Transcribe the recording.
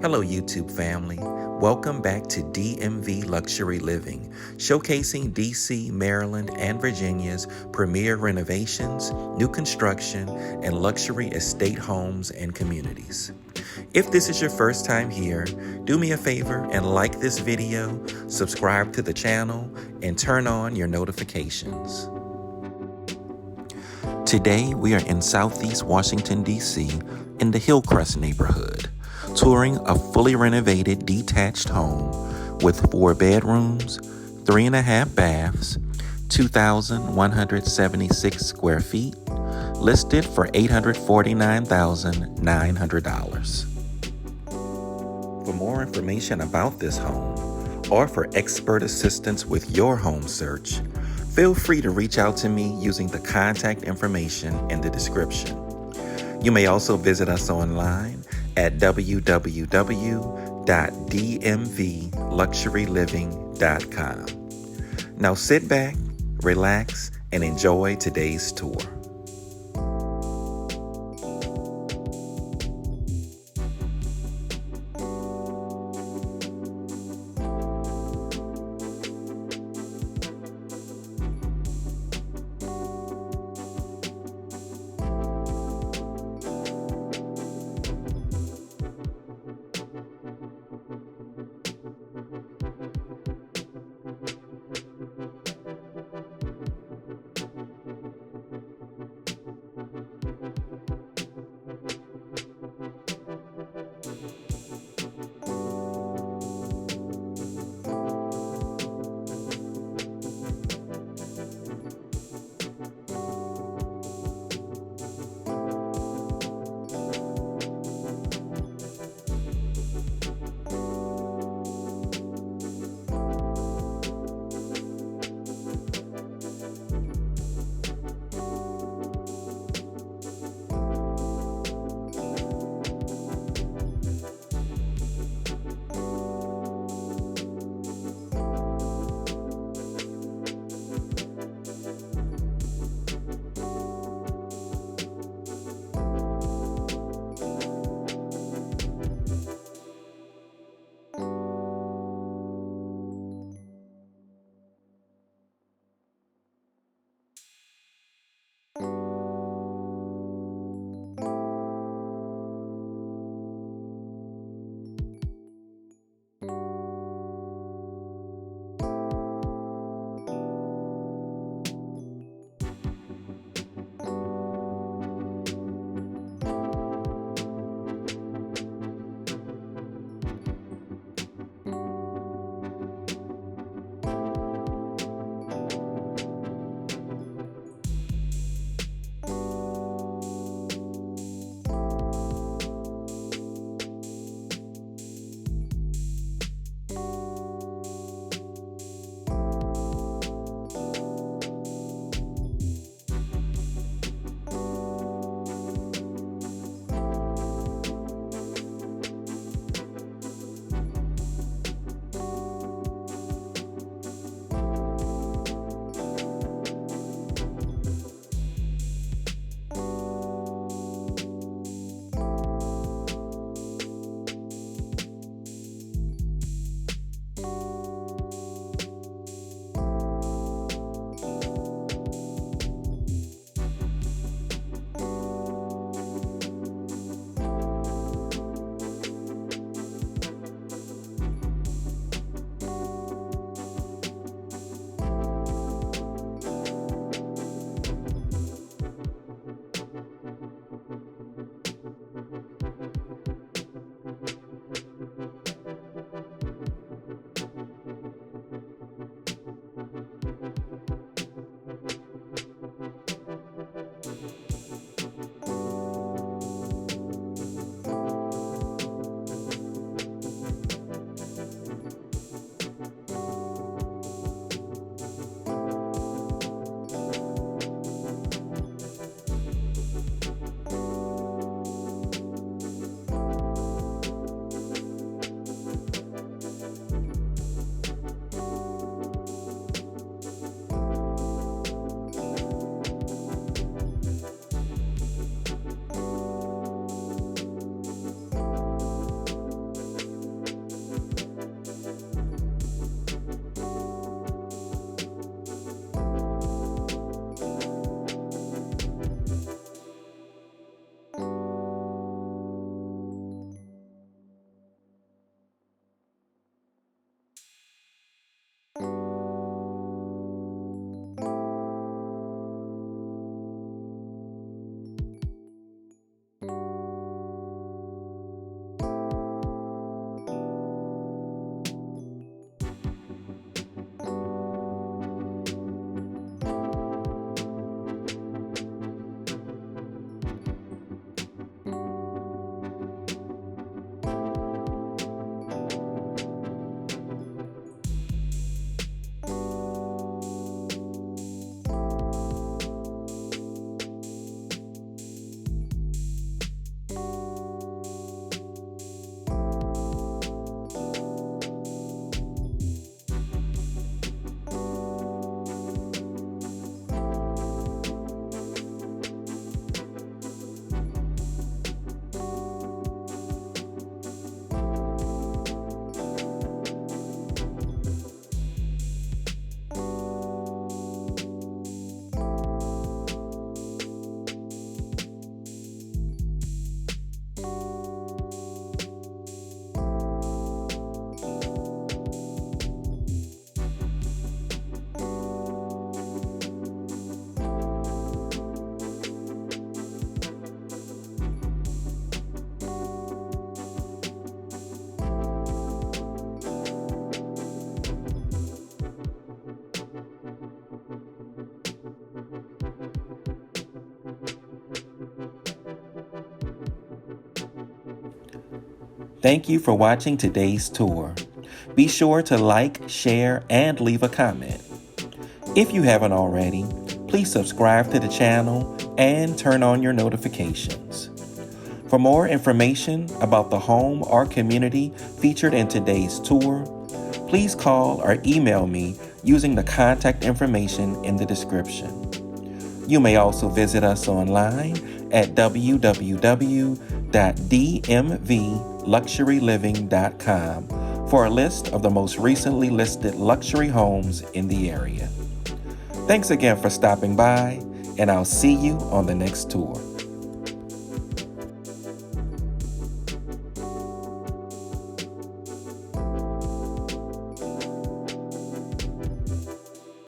Hello, YouTube family. Welcome back to DMV Luxury Living, showcasing DC, Maryland, and Virginia's premier renovations, new construction, and luxury estate homes and communities. If this is your first time here, do me a favor and like this video, subscribe to the channel, and turn on your notifications. Today, we are in Southeast Washington, D.C., in the Hillcrest neighborhood, touring a fully renovated detached home with 4 bedrooms, 3.5 baths, 2,176 square feet, listed for $849,900. For more information about this home, or for expert assistance with your home search, feel free to reach out to me using the contact information in the description. You may also visit us online at www.dmvluxuryliving.com. Now sit back, relax, and enjoy today's tour. Thank you for watching today's tour. Be sure to like, share, and leave a comment. If you haven't already, please subscribe to the channel and turn on your notifications. For more information about the home or community featured in today's tour, please call or email me using the contact information in the description. You may also visit us online at www.dmvluxuryliving.com for a list of the most recently listed luxury homes in the area. Thanks again for stopping by, and I'll see you on the next tour.